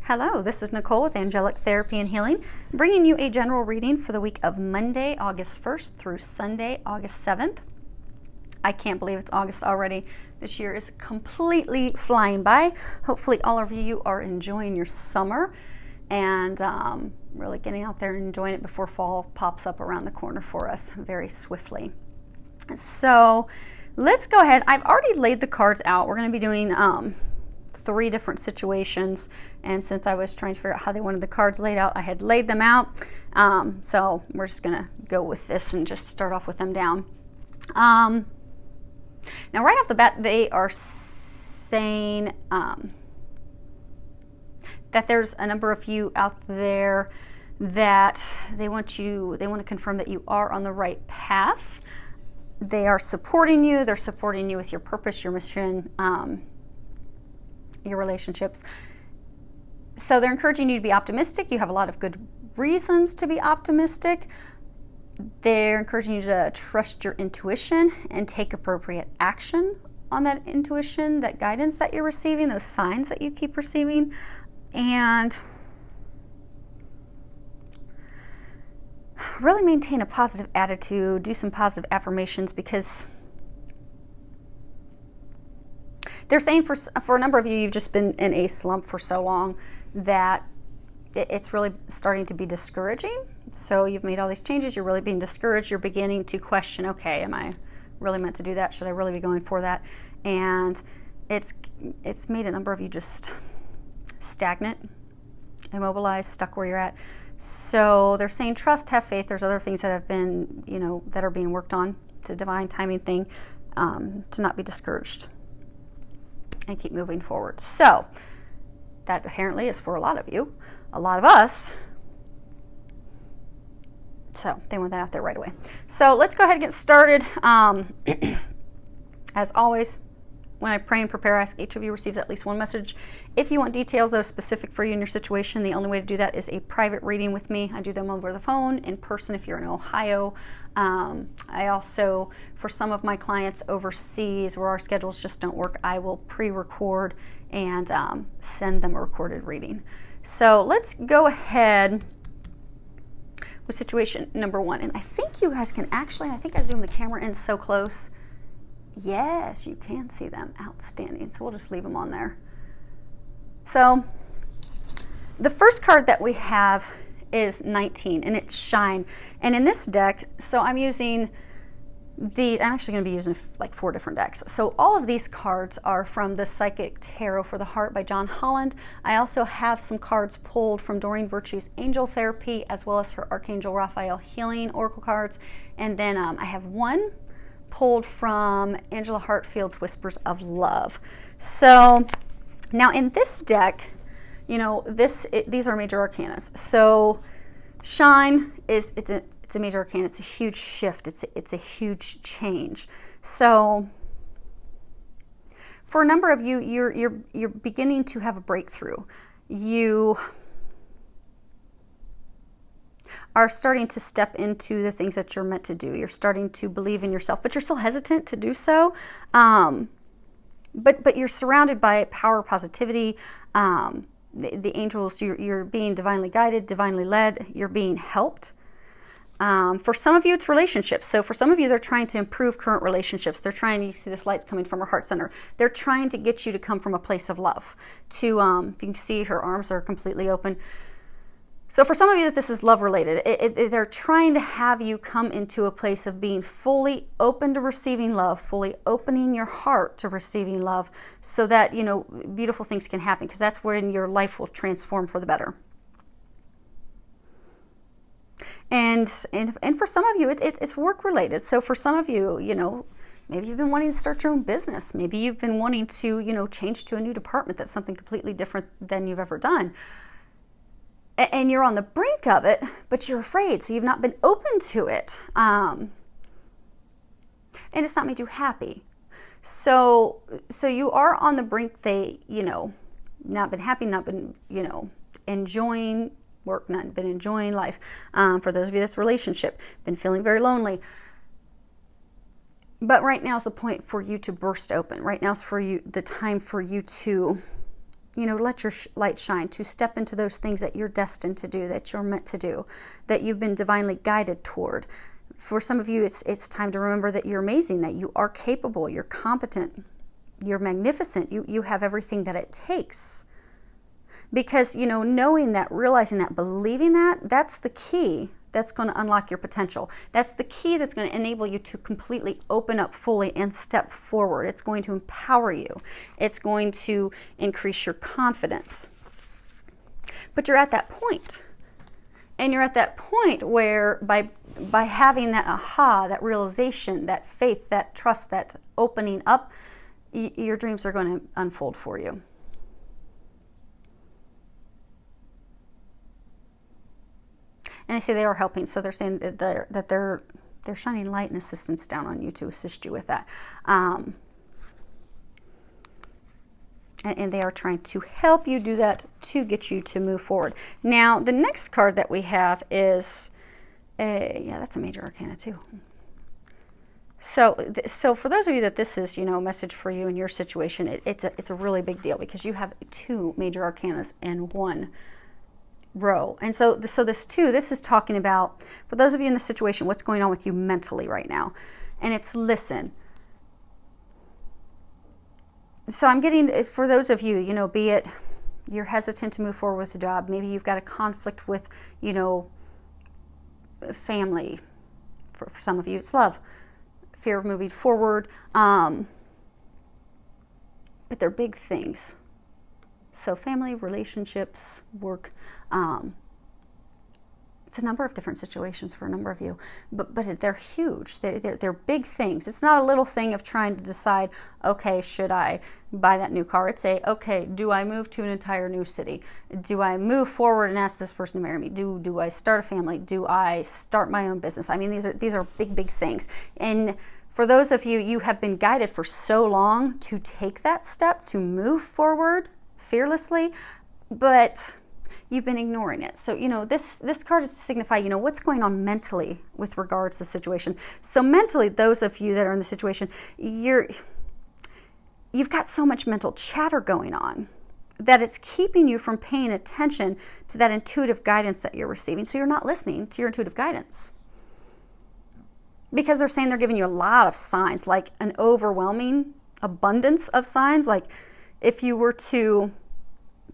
Hello, this is Nicole with Angelic Therapy and Healing, bringing you a general reading for the week of Monday, August 1st through Sunday, August 7th. I can't believe it's August already. This year is completely flying by. Hopefully all of you are enjoying your summer and really getting out there and enjoying it before fall pops up around the corner for us very swiftly. So let's go ahead. I've already laid the cards out. We're going to be doing 3 different situations, and since I was trying to figure out how they wanted the cards laid out, I had laid them out. So we're just gonna go with this and just start off with them down. Now right off the bat, they are saying that there's a number of you out there that they want to confirm that you are on the right path. They are supporting you. They're supporting you with your purpose, your mission, your relationships. So they're encouraging you to be optimistic. You have a lot of good reasons to be optimistic. They're encouraging you to trust your intuition and take appropriate action on that intuition, that guidance that you're receiving, those signs that you keep receiving. And really maintain a positive attitude, do some positive affirmations, because they're saying for a number of you, you've just been in a slump for so long that it's really starting to be discouraging. So you've made all these changes, you're really being discouraged, you're beginning to question, okay, am I really meant to do that? Should I really be going for that? And it's made a number of you just stagnant, immobilized, stuck where you're at. So they're saying trust, have faith. There's other things that have been, that are being worked on. It's a divine timing thing, to not be discouraged and keep moving forward. So that apparently is for a lot of you, a lot of us. So they want that out there right away. So let's go ahead and get started. As always, when I pray and prepare, I ask each of you receives at least one message. If you want details, though, specific for you and your situation, the only way to do that is a private reading with me. I do them over the phone, in person if you're in Ohio. I also, for some of my clients overseas where our schedules just don't work, I will pre-record and send them a recorded reading. So let's go ahead with situation number 1. And I think you guys can actually, I think I zoomed the camera in so close. Yes, you can see them. Outstanding. So we'll just leave them on there. So the first card that we have is 19, and it's Shine. And in this deck, so I'm using I'm actually going to be using like 4 different decks. So all of these cards are from the Psychic Tarot for the Heart by John Holland. I also have some cards pulled from Doreen Virtue's Angel Therapy, as well as her Archangel Raphael Healing Oracle cards. And then I have one pulled from Angela Hartfield's Whispers of Love. So now in this deck, these are major arcanas. So Shine is it's a major arcana. It's a huge shift. It's a huge change. So for a number of you, you're beginning to have a breakthrough. You are starting to step into the things that you're meant to do. You're starting to believe in yourself, but you're still hesitant to do so. But you're surrounded by power, positivity. The angels, you're being divinely guided, divinely led. You're being helped. For some of you, it's relationships. So for some of you, they're trying to improve current relationships. They're trying, you see this light's coming from her heart center. They're trying to get you to come from a place of love. If you can see, her arms are completely open. So for some of you, this is love related. They're trying to have you come into a place of being fully open to receiving love, fully opening your heart to receiving love, so that, beautiful things can happen, because that's when your life will transform for the better. And for some of you, it's work related. So for some of you, maybe you've been wanting to start your own business. Maybe you've been wanting to, change to a new department that's something completely different than you've ever done. And you're on the brink of it, but you're afraid, so you've not been open to it. And it's not made you happy. So you are on the brink. Not been happy, not been, enjoying work, not been enjoying life. For those of you that's relationship, been feeling very lonely. But right now is the point for you to burst open. Right now is the time for you to let your light shine, to step into those things that you're destined to do, that you're meant to do, that you've been divinely guided toward. For some of you, it's time to remember that you're amazing, that you are capable, you're competent, you're magnificent, you have everything that it takes. Because, knowing that, realizing that, believing that, that's the key that's going to unlock your potential. That's the key that's going to enable you to completely open up fully and step forward. It's going to empower you. It's going to increase your confidence. But you're at that point. And you're at that point where by having that aha, that realization, that faith, that trust, that opening up, your dreams are going to unfold for you. And they say they are helping, so they're saying that they're shining light and assistance down on you to assist you with that. And they are trying to help you do that to get you to move forward. Now, the next card that we have is, that's a major arcana too. So for those of you that this is, a message for you in your situation, it's a really big deal, because you have 2 major arcanas in one row. And so this is talking about, for those of you in this situation, what's going on with you mentally right now. And it's listen. So I'm getting, for those of you, be it you're hesitant to move forward with the job, maybe you've got a conflict with, family. For some of you, it's love, fear of moving forward. But they're big things. So family, relationships, work. It's a number of different situations for a number of you, but they're huge. They're big things. It's not a little thing of trying to decide, okay, should I buy that new car? It's okay, do I move to an entire new city? Do I move forward and ask this person to marry me? Do I start a family? Do I start my own business? I mean, these are big things. And for those of you, you have been guided for so long to take that step, to move forward fearlessly, but you've been ignoring it. So, this card is to signify, what's going on mentally with regards to the situation. So mentally, those of you that are in the situation, you've got so much mental chatter going on that it's keeping you from paying attention to that intuitive guidance that you're receiving. So you're not listening to your intuitive guidance. Because they're saying they're giving you a lot of signs, like an overwhelming abundance of signs. Like if you were to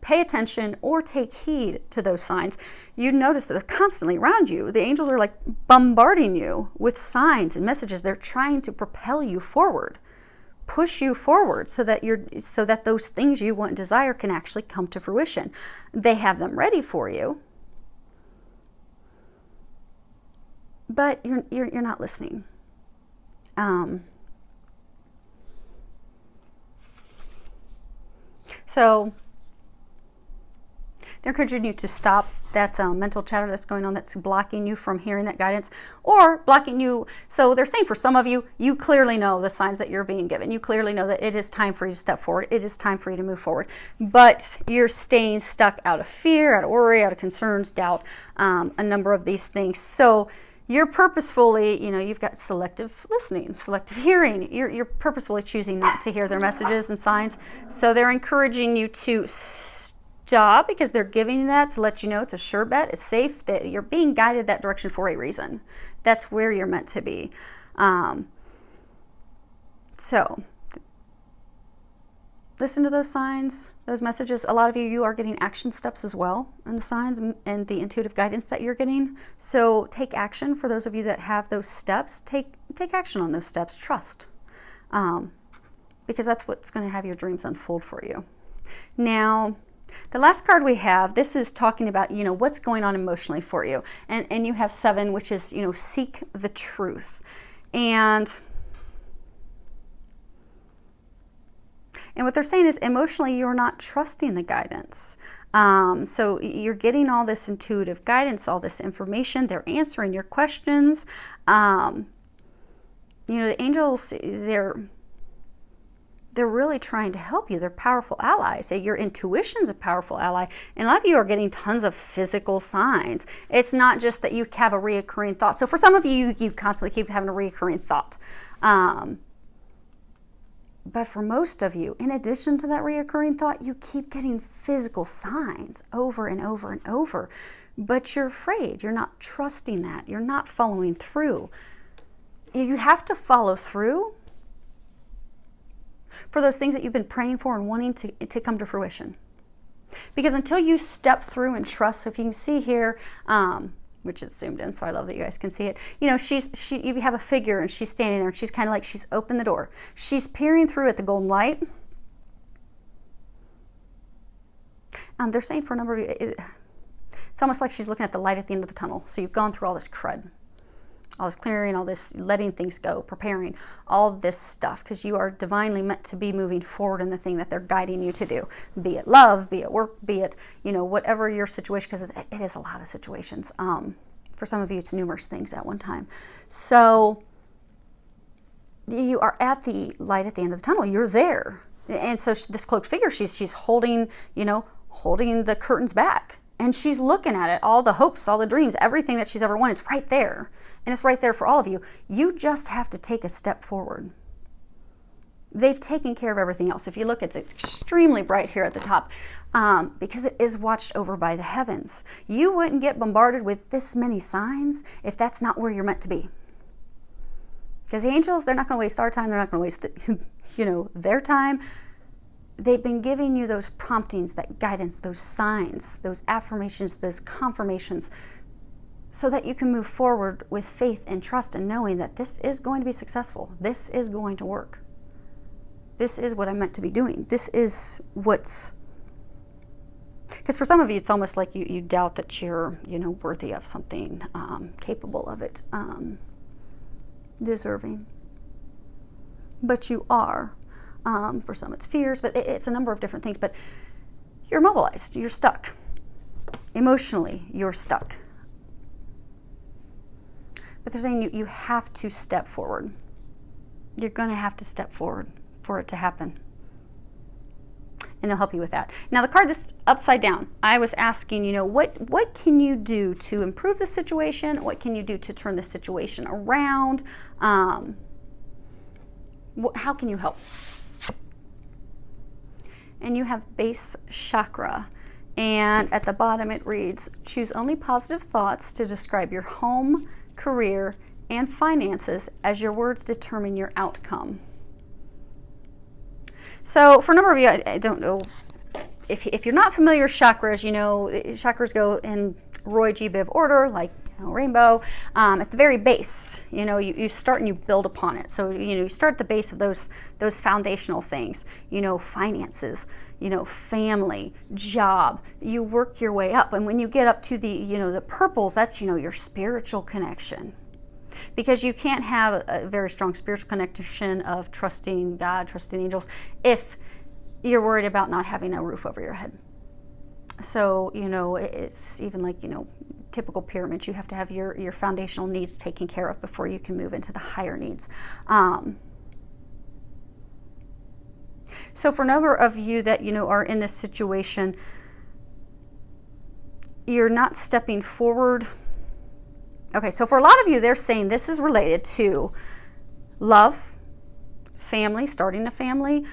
pay attention or take heed to those signs, you'd notice that they're constantly around you. The angels are like bombarding you with signs and messages. They're trying to propel you forward, push you forward, so that those things you want and desire can actually come to fruition. They have them ready for you, but you're not listening. So they're encouraging you to stop that mental chatter that's going on, that's blocking you from hearing that guidance, or blocking you. So they're saying for some of you, you clearly know the signs that you're being given. You clearly know that it is time for you to step forward. It is time for you to move forward. But you're staying stuck out of fear, out of worry, out of concerns, doubt, a number of these things. So you're purposefully, you've got selective listening, selective hearing. You're purposefully choosing not to hear their messages and signs. So they're encouraging you to stop, because they're giving you that to let you know it's a sure bet, it's safe, that you're being guided that direction for a reason. That's where you're meant to be. So listen to those signs, those messages. A lot of you are getting action steps as well in the signs and the intuitive guidance that you're getting. So take action. For those of you that have those steps, take action on those steps. Trust, because that's what's going to have your dreams unfold for you. Now, the last card we have, this is talking about, what's going on emotionally for you. And you have 7, which is, seek the truth. And what they're saying is emotionally, you're not trusting the guidance. So you're getting all this intuitive guidance, all this information. They're answering your questions. The angels, they're really trying to help you. They're powerful allies. Your intuition's a powerful ally. And a lot of you are getting tons of physical signs. It's not just that you have a reoccurring thought. So for some of you, you constantly keep having a reoccurring thought. But for most of you, in addition to that reoccurring thought, you keep getting physical signs over and over and over. But you're afraid. You're not trusting that. You're not following through. You have to follow through for those things that you've been praying for and wanting to come to fruition. Because until you step through and trust, so if you can see here, which is zoomed in, so I love that you guys can see it. You know, you have a figure and she's standing there and she's kind of like she's opened the door. She's peering through at the golden light. They're saying for a number of you, it's almost like she's looking at the light at the end of the tunnel. So you've gone through all this crud, all this clearing, all this letting things go, preparing, all this stuff, because you are divinely meant to be moving forward in the thing that they're guiding you to do, be it love, be it work, be it, you know, whatever your situation, because it is a lot of situations. For some of you, it's numerous things at one time. So you are at the light at the end of the tunnel. You're there. And so this cloaked figure, she's holding, you know, holding the curtains back. And she's looking at it, all the hopes, all the dreams, everything that she's ever wanted. It's right there. And it's right there for all of you. You just have to take a step forward. They've taken care of everything else. If you look, it's extremely bright here at the top because it is watched over by the heavens. You wouldn't get bombarded with this many signs if that's not where you're meant to be. Because the angels, they're not going to waste our time. They're not going to waste their time. They've been giving you those promptings, that guidance, those signs, those affirmations, those confirmations, so that you can move forward with faith and trust and knowing that this is going to be successful. This is going to work. This is what I'm meant to be doing. This is what's... Because for some of you, it's almost like you doubt that you're, worthy of something, capable of it, deserving. But you are. For some, it's fears, but it's a number of different things. But you're mobilized. You're stuck. Emotionally, you're stuck. But they're saying you have to step forward. You're going to have to step forward for it to happen. And they'll help you with that. Now, the card that's upside down, I was asking, what can you do to improve the situation? What can you do to turn the situation around? How can you help? And you have base chakra. And at the bottom it reads, choose only positive thoughts to describe your home, career, and finances as your words determine your outcome. So for a number of you, I don't know, if you're not familiar with chakras, chakras go in Roy G. Biv order, like rainbow. At the very base, you start and you build upon it. So, you start at the base of those foundational things, finances, family, job. You work your way up. And when you get up to the purples, that's, your spiritual connection. Because you can't have a very strong spiritual connection of trusting God, trusting angels, if you're worried about not having a roof over your head. So, it's even like, typical pyramids, you have to have your foundational needs taken care of before you can move into the higher needs. So for a number of you that, are in this situation, you're not stepping forward. Okay, so for a lot of you, they're saying this is related to love, family, starting a family,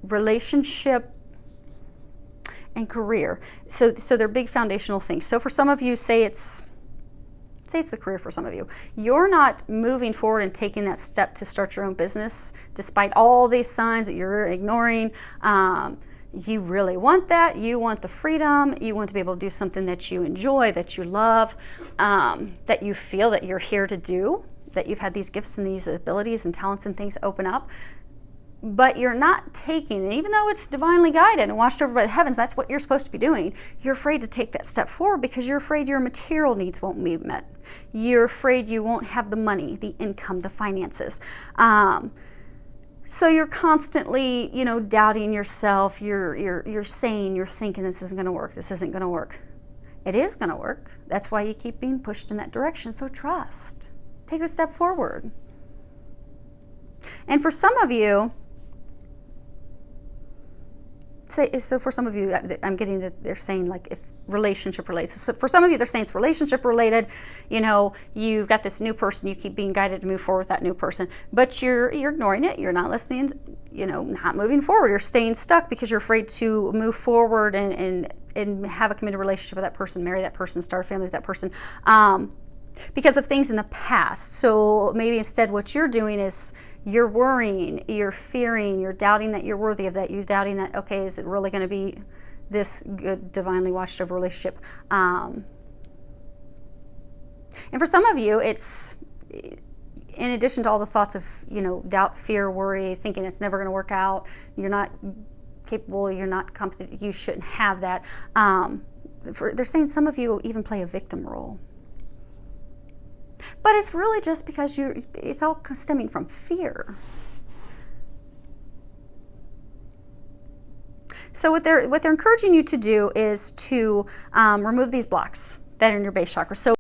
relationship, and career. So they're big foundational things. So for some of you, say it's the career for some of you. You're not moving forward and taking that step to start your own business, despite all these signs that you're ignoring. You really want that. You want the freedom. You want to be able to do something that you enjoy, that you love, that you feel that you're here to do, that you've had these gifts and these abilities and talents and things open up. But you're not taking it, even though it's divinely guided and watched over by the heavens, that's what you're supposed to be doing. You're afraid to take that step forward because you're afraid your material needs won't be met. You're afraid you won't have the money, the income, the finances. So you're constantly, doubting yourself. You're saying, you're thinking this isn't going to work. This isn't going to work. It is going to work. That's why you keep being pushed in that direction. So trust. Take the step forward. And for some of you, so for some of you, I'm getting that they're saying, like, relationship related. So for some of you, they're saying it's relationship related. You know, you've got this new person, you keep being guided to move forward with that new person, but you're ignoring it. You're not listening, you know, not moving forward. You're staying stuck because you're afraid to move forward and have a committed relationship with that person, marry that person, start a family with that person, because of things in the past. So maybe instead what you're doing is you're worrying, you're fearing, you're doubting that you're worthy of that. You're doubting that, okay, is it really going to be this good, divinely watched over relationship? And for some of you, it's in addition to all the thoughts of, you know, doubt, fear, worry, thinking it's never going to work out, you're not capable, you're not competent, you shouldn't have that. They're saying some of you even play a victim role. But it's really just because it's all stemming from fear. So what they're encouraging you to do is to remove these blocks that are in your base chakra. So